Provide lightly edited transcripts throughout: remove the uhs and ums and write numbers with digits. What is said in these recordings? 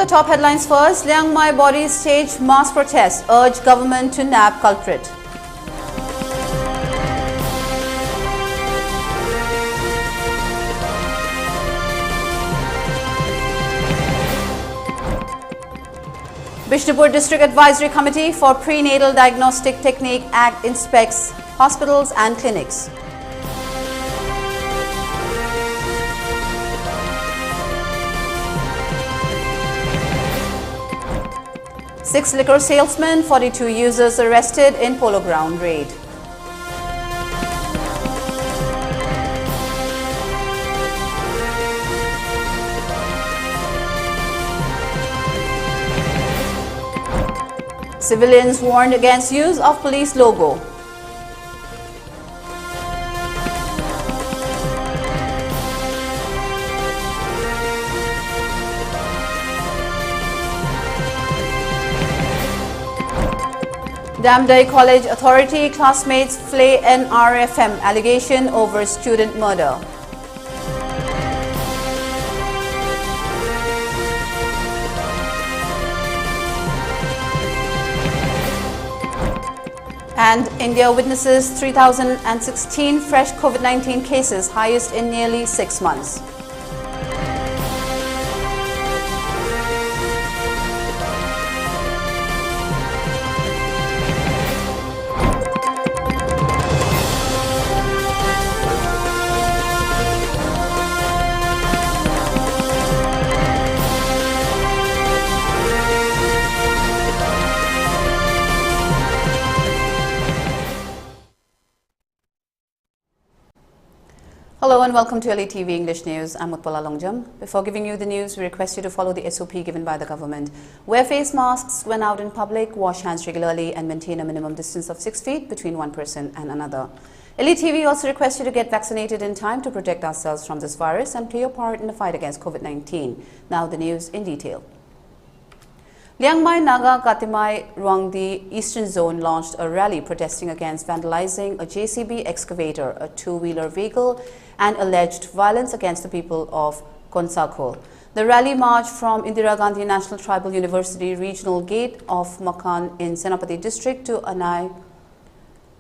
the top headlines first. Liang Mai body staged mass protest, urge government to nab culprit. Bishnupur District Advisory Committee for Prenatal Diagnostic Technique Act inspects hospitals and clinics. Six liquor salesmen, 42 users arrested in Polo Ground raid. Civilians warned against use of police logo. Damdai College Authority classmates flay NRFM allegation over student murder. And India witnesses 3,016 fresh COVID-19 cases, highest in nearly 6 months. Hello and welcome to ELITETV English News. I'm Utpala. Before giving you the news, we request you to follow the SOP given by the government. Wear face masks when out in public, wash hands regularly and maintain a minimum distance of 6 feet between one person and another. ELITETV also requests you to get vaccinated in time to protect ourselves from this virus and play your part in the fight against COVID-19. Now the news in detail. Liang Mai Naga Katimai Ruangdi Eastern Zone launched a rally protesting against vandalizing a JCB excavator, a two-wheeler vehicle, and alleged violence against the people of Konsakol. The rally marched from Indira Gandhi National Tribal University Regional Gate of Makan in Senapati District to Anai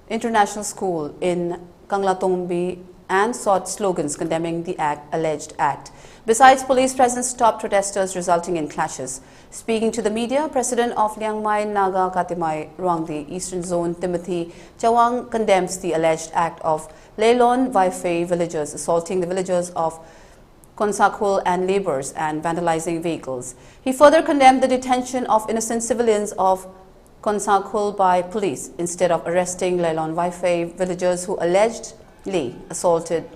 International School in Kanglatombi and sought slogans condemning the alleged act. Besides, police presence stopped protesters, resulting in clashes. Speaking to the media, President of Liang Mai Naga Katimai Ruangdi Eastern Zone Timothy Chawang condemns the alleged act of Leilon Waifei villagers assaulting the villagers of Konsakol and laborers and vandalizing vehicles. He further condemned the detention of innocent civilians of Konsakol by police instead of arresting Leilon Waifei villagers who allegedly assaulted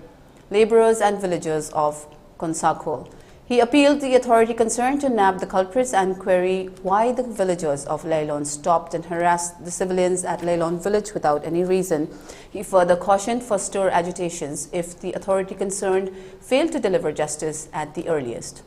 laborers and villagers of Konsakol. He appealed to the authority concerned to nab the culprits and query why the villagers of Leilon stopped and harassed the civilians at Leilon village without any reason. He further cautioned for stir agitations if the authority concerned failed to deliver justice at the earliest.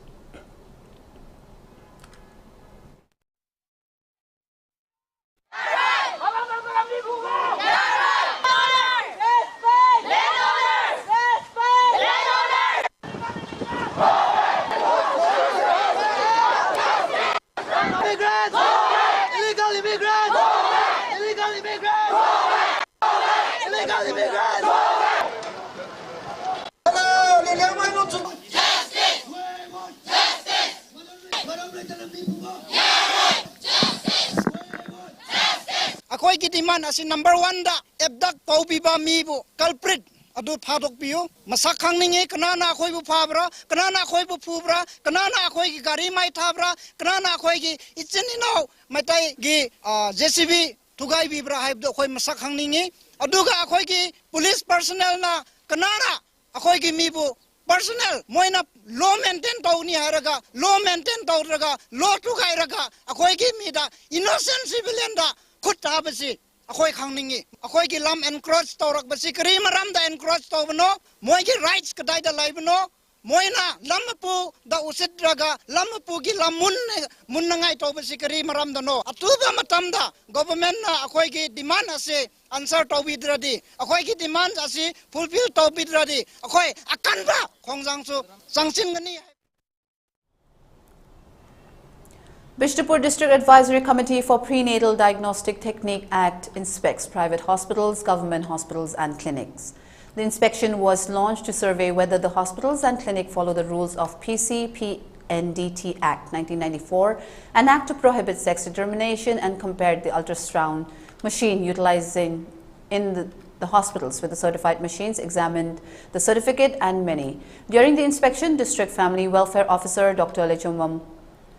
Ako'y demand as number 1 da ebdak paubiba mibo culprit adu phadok piyo masakang ninge kanana ako'y bu phabra kanana ako'y bu phubra kanana ako'y gi gari mai thabra kanana ako'y gi ichinino matai gi JCB tugai bibra haibdo ako'y masakang ninge aduga ako'y gi police personnel na kanana ako'y gi mibo personnel moina law maintain tawni haraga law maintain tawraga law tugai raga ako'y gi mida innocent civilian da Kutta basi, ako'y khangningi, ako'y gi lam encroach tawrak basi kari maram da encroach tawbano, moy gi rights kadai da laibano, moy na lamapu da usit raga, lamapu gi lam mun nangai taw basi kari maram da no. Atuba matam da government na ako'y gi demand ase answer tawbidradi, ako'y gi demand ase fulfill tawbidradi, ako'y akan ba kongjang su sangsim gani. Bishnupur District Advisory Committee for Prenatal Diagnostic Technique Act inspects private hospitals, government hospitals and clinics. The inspection was launched to survey whether the hospitals and clinic follow the rules of PNDT Act 1994, an act to prohibit sex determination, and compared the ultrasound machine utilizing in the hospitals with the certified machines, examined the certificate and many. During the inspection, District Family Welfare Officer Dr. Lechomam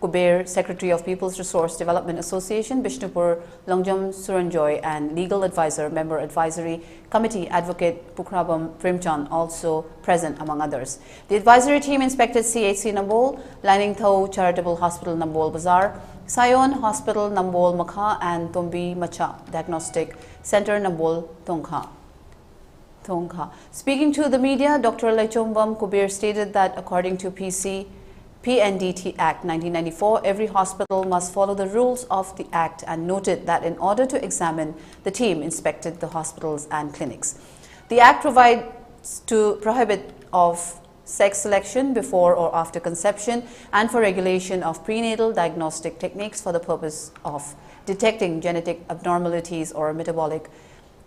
Kuber, Secretary of People's Resource Development Association, Bishnupur Longjam Suranjoy, and Legal Advisor, Member Advisory Committee Advocate Pukrabam Primchan also present among others. The advisory team inspected CHC Nambol, Lining Tho Charitable Hospital Nambol Bazaar, Sayon Hospital Nambol Makha, and Tumbi Macha Diagnostic Center Nambol Tongkha. Speaking to the media, Dr. Lechombam Kubir stated that according to PNDT Act 1994, every hospital must follow the rules of the Act, and noted that in order to examine, the team inspected the hospitals and clinics. The Act provides to prohibit of sex selection before or after conception and for regulation of prenatal diagnostic techniques for the purpose of detecting genetic abnormalities or metabolic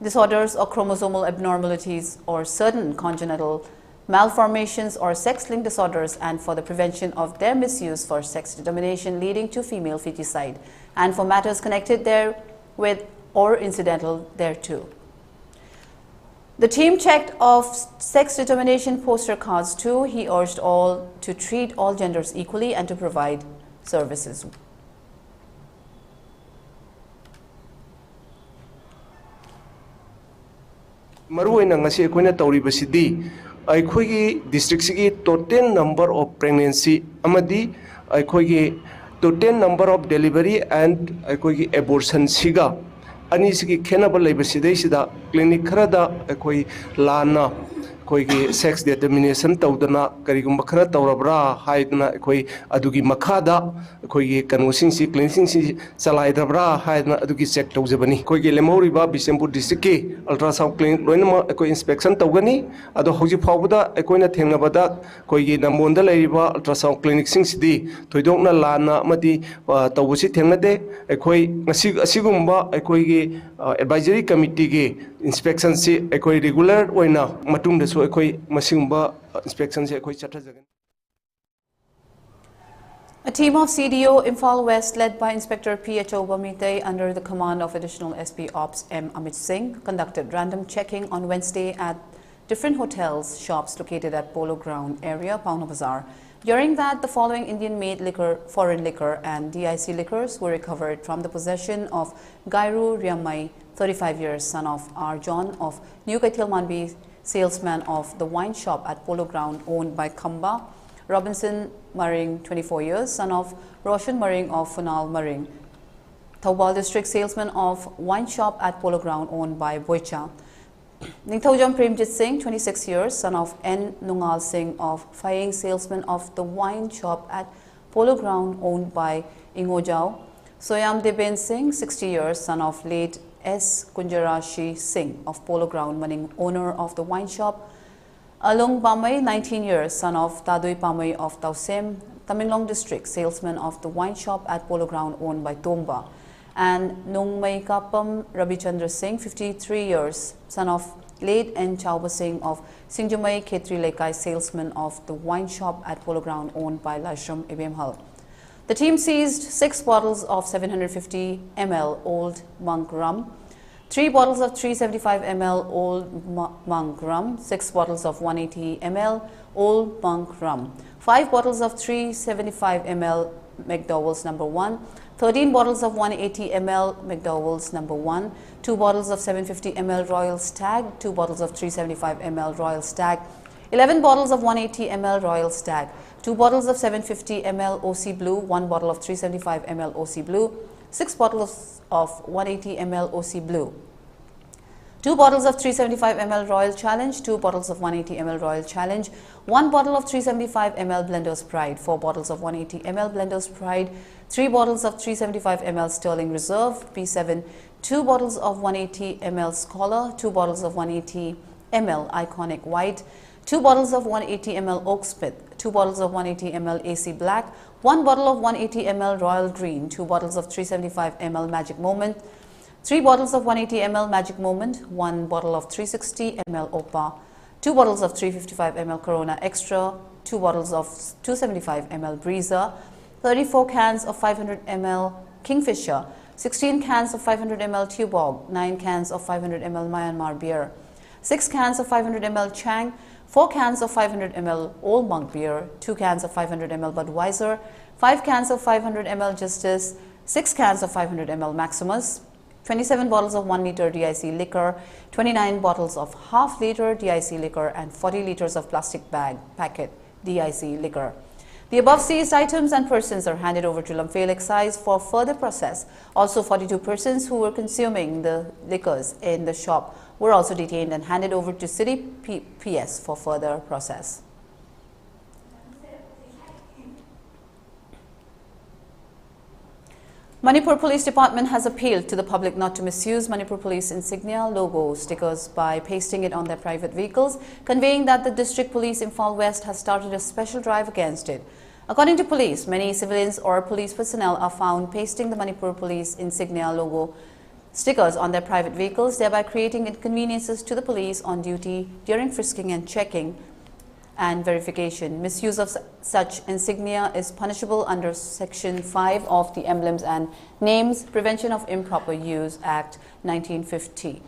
disorders or chromosomal abnormalities or certain congenital malformations or sex-linked disorders, and for the prevention of their misuse for sex determination leading to female feticide, and for matters connected therewith or incidental thereto. The team checked off sex determination poster cards too. He urged all to treat all genders equally and to provide services. Maruoina ngasi akoina tawribasidi aikoigi district sigi total number of pregnancy amadi aikoigi total number of delivery and aikoigi abortion siga ani sigi khenaba leibasidai sida clinic kharada akoi lana koigi sex determination tawdana karigumba khara tawrabra haidna akoi adugi makhada koigi kanusing si cleansing si chalaidabra haidna adugi check tawjabani koigi lemoriba Bishnupur district ki ultrasound clinic loinama akoi inspection tawgani ado hoji phawda akoina thengnabada koigi namonda leiriba ultrasound clinic sing sidi thoidokna lana madi tawbusi thengnade akoi ngasi asigumba akoigi advisory committee ki inspection si akoi regular oina matung da inspection. A team of CDO Imphal West, led by Inspector PHO Bamite under the command of Additional SP Ops M. Amit Singh, conducted random checking on Wednesday at different hotels, shops located at Polo Ground area, Pauna Bazaar. During that, the following Indian-made liquor, foreign liquor and DIC liquors were recovered from the possession of Gairu Riamai, 35 years, son of R. John of New Kaitilmanbi, salesman of the wine shop at Polo Ground owned by Khamba, Robinson Maring, 24 years, son of Roshan Maring of Funal Maring, Thoubal district salesman of wine shop at Polo Ground owned by Boicha, Ningthaujam Premjit Singh, 26 years, son of N. Nungal Singh of Faying, salesman of the wine shop at Polo Ground owned by Ingojao, Soyam Deben Singh, 60 years, son of late S. Kunjarashi Singh of Polo Ground, Maning, owner of the wine shop, Alung Pamay, 19 years, son of Tadui Pamay of Tausem, Tamenglong district, salesman of the wine shop at Polo Ground owned by Tomba, and Nungmay Kapam Rabichandra Singh, 53 years, son of late N. Chauba Singh of Singjumay Khetri Lekai, salesman of the wine shop at Polo Ground owned by Lashram Ibemhal. The team seized 6 bottles of 750 ml Old Monk rum, 3 bottles of 375 ml Old Monk rum, 6 bottles of 180 ml Old Monk rum, 5 bottles of 375 ml McDowell's No. 1, 13 bottles of 180 ml McDowell's No. 1, 2 bottles of 750 ml Royal Stag, 2 bottles of 375 ml Royal Stag, 11 bottles of 180 ml Royal Stag, 2 bottles of 750 ml OC Blue, 1 bottle of 375 ml OC Blue, 6 bottles of 180 ml OC Blue, 2 bottles of 375 ml Royal Challenge, 2 bottles of 180 ml Royal Challenge, 1 bottle of 375 ml Blender's Pride, 4 bottles of 180 ml Blender's Pride, 3 bottles of 375 ml Sterling Reserve P7, 2 bottles of 180 ml Scholar, 2 bottles of 180 ml Iconic White, 2 bottles of 180 ml Oak Smith, 2 bottles of 180 ml AC Black, 1 bottle of 180 ml Royal Green, 2 bottles of 375 ml Magic Moment, 3 bottles of 180 ml Magic Moment, 1 bottle of 360 ml Opa, 2 bottles of 355 ml Corona Extra, 2 bottles of 275 ml Breezer, 34 cans of 500 ml Kingfisher, 16 cans of 500 ml Tuborg, 9 cans of 500 ml Myanmar beer, 6 cans of 500 ml Chang, 4 cans of 500 ml Old Monk beer, 2 cans of 500 ml Budweiser, 5 cans of 500 ml Justice, 6 cans of 500 ml Maximus, 27 bottles of 1 liter DIC liquor, 29 bottles of half liter DIC liquor, and 40 liters of plastic bag packet DIC liquor. The above seized items and persons are handed over to Lamphel Excise for further process. Also, 42 persons who were consuming the liquors in the shop were also detained and handed over to City PS for further process. Manipur Police Department has appealed to the public not to misuse Manipur Police insignia, logo, stickers by pasting it on their private vehicles, conveying that the District Police Imphal West has started a special drive against it. According to police, many civilians or police personnel are found pasting the Manipur Police insignia, logo, stickers on their private vehicles, thereby creating inconveniences to the police on duty during frisking and checking and verification. Misuse of such insignia is punishable under Section 5 of the Emblems and Names Prevention of Improper Use Act 1950.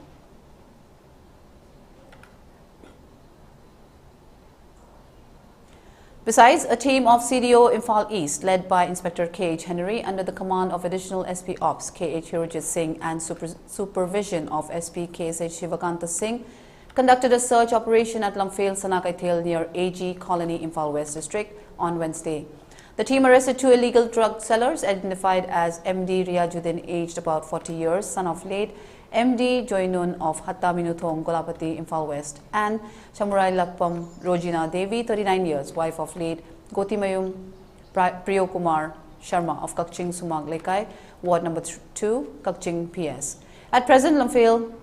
Besides, a team of CDO Imphal East led by Inspector K.H. Henry under the command of Additional SP Ops K.H. Hirojit Singh and supervision of SP K.S.H. Shivakanta Singh conducted a search operation at Lamphel Sanakaithel near AG Colony, Imphal West District on Wednesday. The team arrested 2 illegal drug sellers identified as MD Riyajuddin, aged about 40 years, son of late MD Joinun of Hatta Minuthong, Golapati, Imphal West, and Chamurai Lakpam Rojina Devi, 39 years, wife of late Gotimayum Priyo Kumar Sharma of Kakching Sumag Lekai, Ward number 2, Kakching PS. At present, Lamphel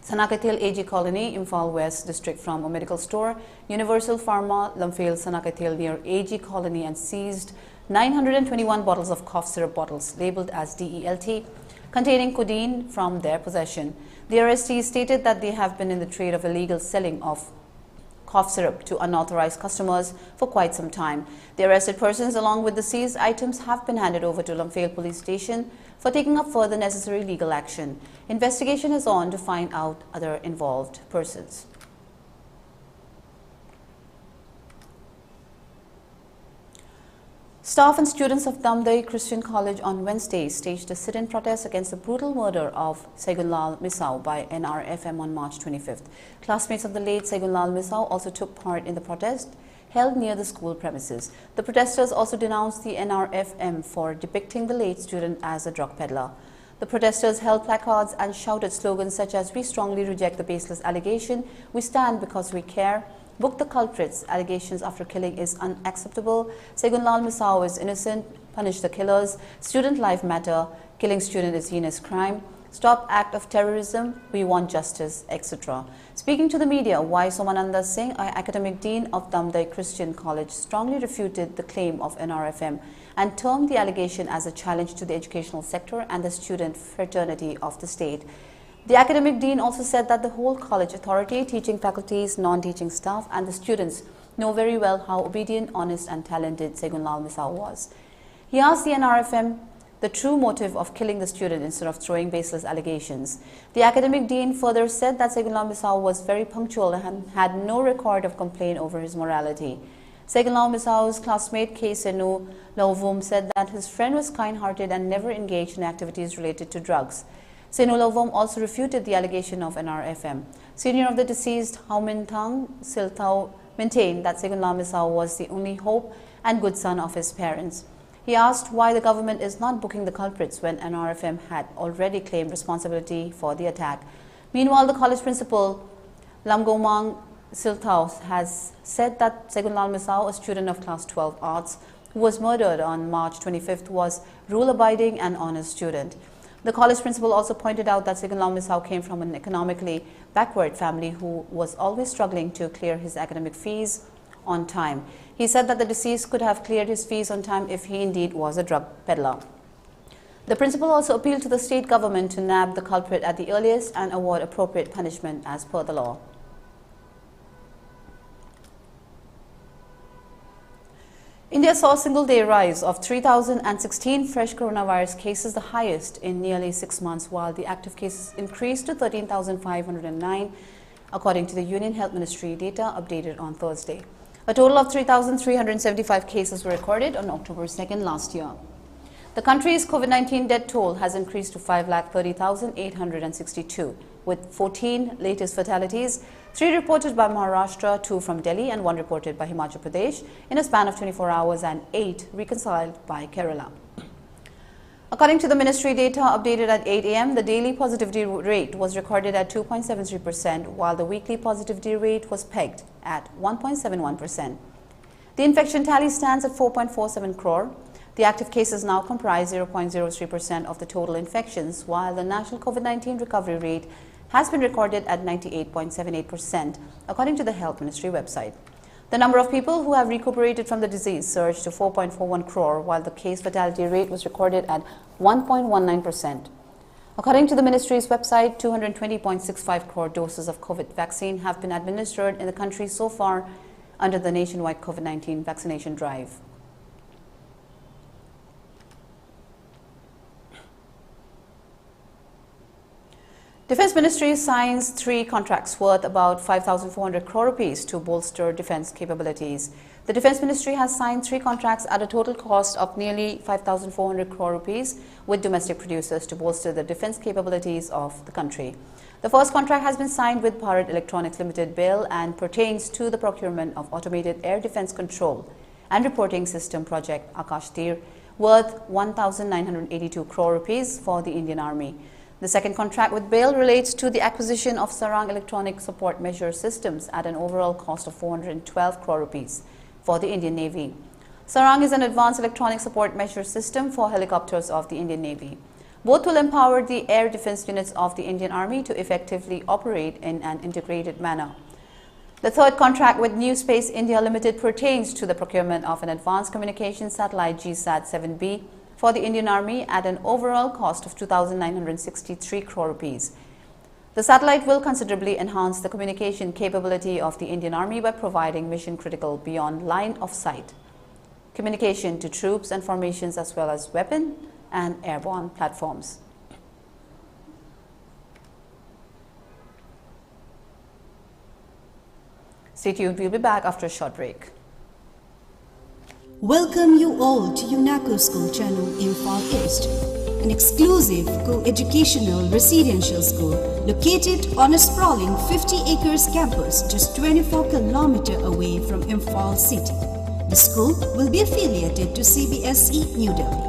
Sanakaithel AG Colony, Imphal West District, from a medical store, Universal Pharma, Lamphel Sanakaithel near AG Colony, and seized 921 bottles of cough syrup bottles labeled as DELT containing codeine from their possession. The arrestees stated that they have been in the trade of illegal selling of cough syrup to unauthorized customers for quite some time. The arrested persons along with the seized items have been handed over to Lamphel Police Station for taking up further necessary legal action. Investigation is on to find out other involved persons. Staff and students of Damdai Christian College on Wednesday staged a sit-in protest against the brutal murder of Segunlal Misau by NRFM on March 25th. Classmates of the late Segunlal Misau also took part in the protest held near the school premises. The protesters also denounced the NRFM for depicting the late student as a drug peddler. The protesters held placards and shouted slogans such as "We strongly reject the baseless allegation," "We stand because we care," "Book the culprits," "Allegations after killing is unacceptable," "Segunlal Misau is innocent," "Punish the killers," "Student life matter," "Killing student is heinous crime," "Stop act of terrorism," "We want justice," etc. Speaking to the media, Y. Somananda Singh, academic dean of Damdai Christian College, strongly refuted the claim of NRFM and termed the allegation as a challenge to the educational sector and the student fraternity of the state. The academic dean also said that the whole college authority, teaching faculties, non-teaching staff, and the students know very well how obedient, honest, and talented Segunlal Misau was. He asked the NRFM the true motive of killing the student instead of throwing baseless allegations. The academic dean further said that Segunlal Misau was very punctual and had no record of complaint over his morality. Segunlal Misau's classmate K. Senu Lovum said that his friend was kind-hearted and never engaged in activities related to drugs. Senu Lovum also refuted the allegation of NRFM. Senior of the deceased, Haumintang Siltau, maintained that Segunlal Misau was the only hope and good son of his parents. He asked why the government is not booking the culprits when NRFM had already claimed responsibility for the attack. Meanwhile, the college principal, Lamgomang Siltau, has said that Segunlal Misau, a student of Class 12 Arts, who was murdered on March 25th, was rule-abiding and honest student. The college principal also pointed out that Segunlal Misau came from an economically backward family who was always struggling to clear his academic fees on time. He said that the deceased could have cleared his fees on time if he indeed was a drug peddler. The principal also appealed to the state government to nab the culprit at the earliest and award appropriate punishment as per the law. India saw a single-day rise of 3,016 fresh coronavirus cases, the highest in nearly 6 months, while the active cases increased to 13,509, according to the Union Health Ministry data updated on Thursday. A total of 3,375 cases were recorded on October 2nd last year. The country's COVID-19 death toll has increased to 5,30,862, with 14 latest fatalities, 3 reported by Maharashtra, 2 from Delhi and 1 reported by Himachal Pradesh in a span of 24 hours and 8 reconciled by Kerala. According to the ministry data updated at 8 a.m., the daily positivity rate was recorded at 2.73%, while the weekly positivity rate was pegged at 1.71%. The infection tally stands at 4.47 crore. The active cases now comprise 0.03% of the total infections, while the national COVID-19 recovery rate has been recorded at 98.78%, according to the Health Ministry website. The number of people who have recuperated from the disease surged to 4.41 crore, while the case fatality rate was recorded at 1.19%. According to the ministry's website, 220.65 crore doses of COVID vaccine have been administered in the country so far under the nationwide COVID-19 vaccination drive. Defence Ministry signs 3 contracts worth about 5,400 crore rupees to bolster defence capabilities. The Defence Ministry has signed 3 contracts at a total cost of nearly 5,400 crore rupees with domestic producers to bolster the defence capabilities of the country. The first contract has been signed with Bharat Electronics Limited BEL and pertains to the procurement of automated air defence control and reporting system project Akash Tir, worth 1,982 crore rupees for the Indian Army. The second contract with BEL relates to the acquisition of Sarang electronic support measure systems at an overall cost of 412 crore rupees for the Indian Navy. Sarang is an advanced electronic support measure system for helicopters of the Indian Navy. Both will empower the air defense units of the Indian Army to effectively operate in an integrated manner. The third contract with New Space India Limited pertains to the procurement of an advanced communication satellite GSAT-7B for the Indian Army at an overall cost of 2,963 crore rupees. The satellite will considerably enhance the communication capability of the Indian Army by providing mission-critical beyond line of sight communication to troops and formations as well as weapon and airborne platforms. Stay tuned, we'll be back after a short break. Welcome you all to UNACO School Channel Imphal East, an exclusive co-educational residential school located on a sprawling 50 acres campus just 24 km away from Imphal city. The school will be affiliated to CBSE New Delhi.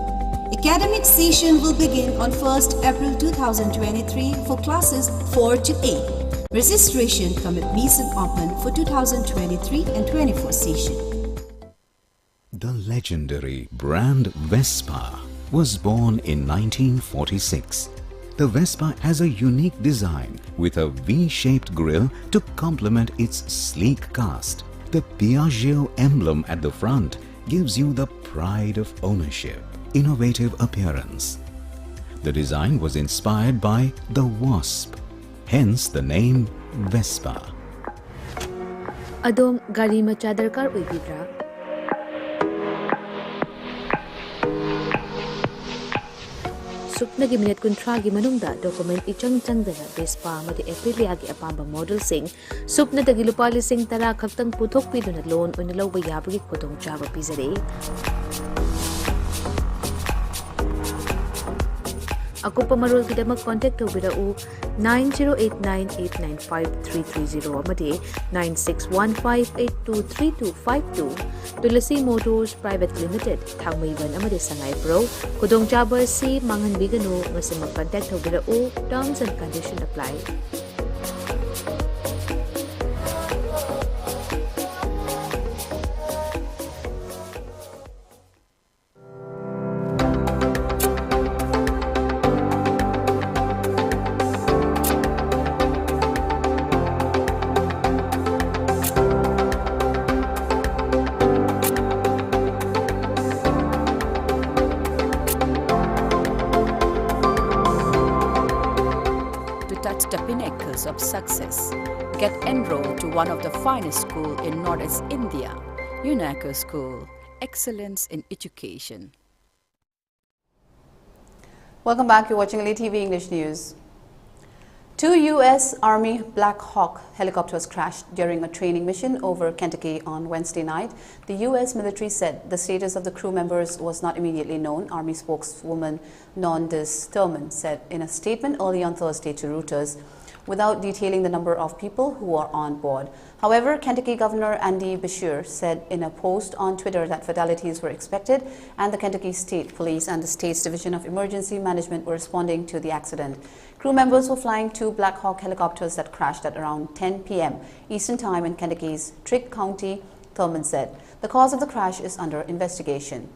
Academic session will begin on 1st April 2023 for classes 4 to 8. Registration commence open for 2023 and 24 session. The legendary brand Vespa was born in 1946. The Vespa has a unique design with a V-shaped grille to complement its sleek cast. The Piaggio emblem at the front gives you the pride of ownership, innovative appearance. The design was inspired by the wasp, hence the name Vespa. Adom gari macha darkar oibibra? Suknagi minute kuntragi manungda document ichang changdana Vespa amadi Aprilia gi apamba model sing supna dagi lupa lising tara khaktang puthok piduna loan oina lawba yabagi khudong chaba pizare. Akupa marul kidamak contact tawbirau 9089895330 amadi 9615823252 Tulasi Motors Private Limited Thangmaiban amadi Sangay Pro Kudong chaba si mangan bigano ngasi mag-contact tawbirau terms and conditions apply. arrived at the pinnacles of success. Get enrolled to one of the finest schools in Northeast India, UNACO School. Excellence in education. Welcome back. You're watching ELITETV English News. 2 U.S. Army Black Hawk helicopters crashed during a training mission over Kentucky on Wednesday night. The U.S. military said the status of the crew members was not immediately known. Army spokeswoman Nondis Thurman said in a statement early on Thursday to Reuters, without detailing the number of people who are on board. However, Kentucky Governor Andy Beshear said in a post on Twitter that fatalities were expected and the Kentucky State Police and the state's Division of Emergency Management were responding to the accident. Crew members were flying 2 Black Hawk helicopters that crashed at around 10 p.m. Eastern Time in Kentucky's Trigg County, Thurman said. The cause of the crash is under investigation.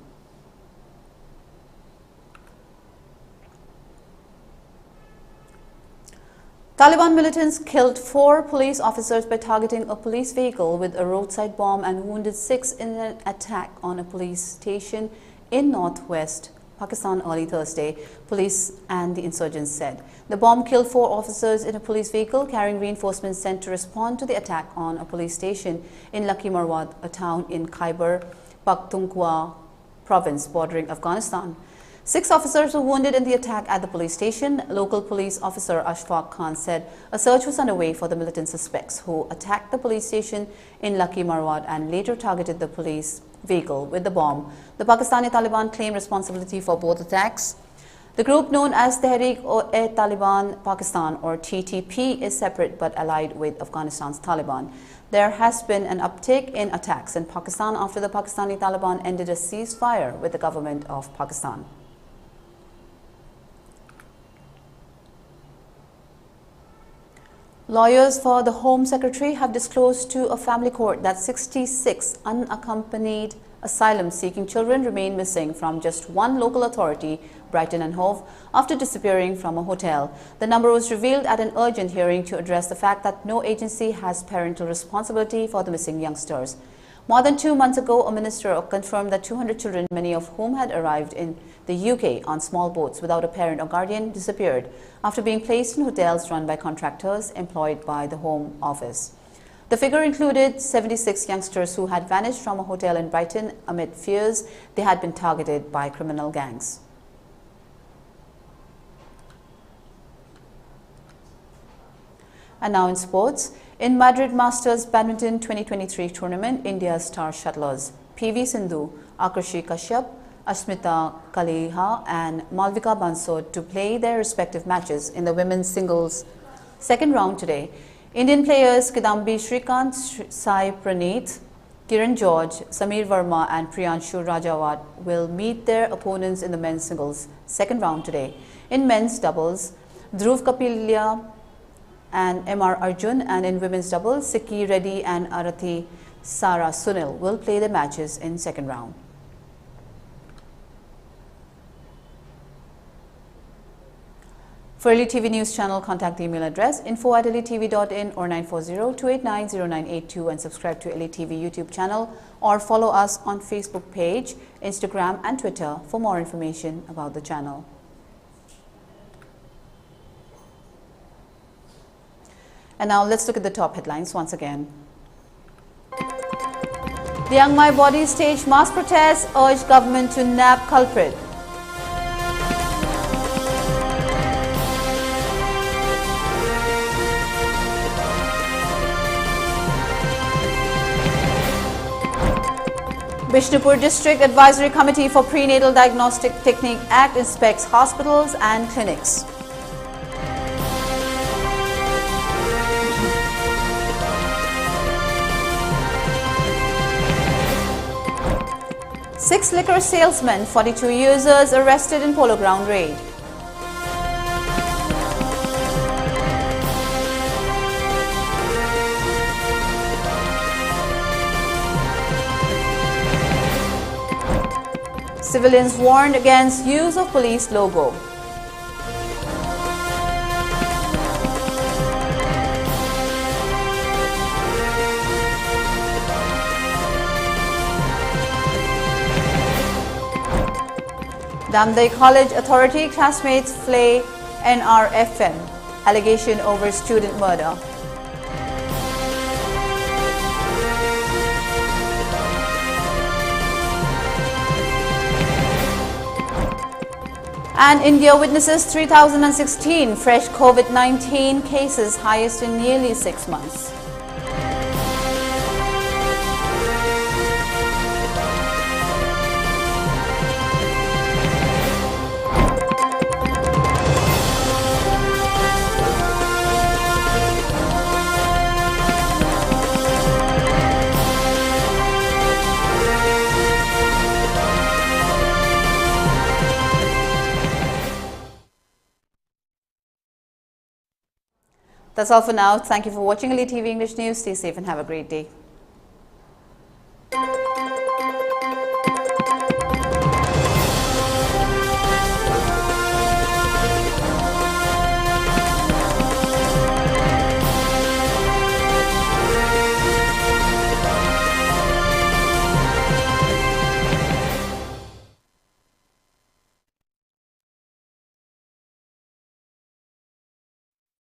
Taliban militants killed 4 police officers by targeting a police vehicle with a roadside bomb and wounded 6 in an attack on a police station in northwest Pakistan early Thursday, police and the insurgents said. The bomb killed 4 officers in a police vehicle carrying reinforcements sent to respond to the attack on a police station in Lucky Marwat, a town in Khyber Pakhtunkhwa province bordering Afghanistan. 6 officers were wounded in the attack at the police station. Local police officer Ashfaq Khan said a search was underway for the militant suspects who attacked the police station in Lucky Marwat and later targeted the police vehicle with the bomb. The Pakistani Taliban claimed responsibility for both attacks. The group known as Tehreek-e-Taliban Pakistan or TTP is separate but allied with Afghanistan's Taliban. There has been an uptick in attacks in Pakistan after the Pakistani Taliban ended a ceasefire with the government of Pakistan. Lawyers for the Home Secretary have disclosed to a family court that 66 unaccompanied asylum-seeking children remain missing from just one local authority, Brighton and Hove, after disappearing from a hotel. The number was revealed at an urgent hearing to address the fact that no agency has parental responsibility for the missing youngsters. More than 2 months ago, a minister confirmed that 200 children, many of whom had arrived in the UK on small boats without a parent or guardian, disappeared after being placed in hotels run by contractors employed by the Home Office. The figure included 76 youngsters who had vanished from a hotel in Brighton amid fears they had been targeted by criminal gangs. And now in sports. In Madrid Masters Badminton 2023 tournament, India's star shuttlers PV Sindhu, Akarshi Kashyap, Asmita Kaliha and Malvika Bansod to play their respective matches in the women's singles second round today. Indian players Kidambi Shrikant, Sai Praneeth, Kiran George, Samir Verma and Priyanshu Rajawat will meet their opponents in the men's singles second round today. In men's doubles, Dhruv Kapilya and MR Arjun, and in women's doubles, Sikki Reddy and Arathi Sara Sunil will play their matches in second round. For ELITETV News Channel, contact the email address info@elitetv.in or 940-289-0982 and subscribe to ELITETV YouTube channel or follow us on Facebook page, Instagram and Twitter for more information about the channel. And now let's look at the top headlines once again. The Young My Body staged mass protests, urged government to nab culprit. Bishnupur District Advisory Committee for Prenatal Diagnostic Technique Act inspects hospitals and clinics. Six liquor salesmen, 42 users arrested in Polo Ground raid. Civilians warned against use of police logo. Damdai College Authority classmates flay NRFM. allegation over student murder. And India witnesses 3,016 fresh COVID-19 cases, highest in nearly 6 months. That's all for now. Thank you for watching ELITETV English News. Stay safe and have a great day.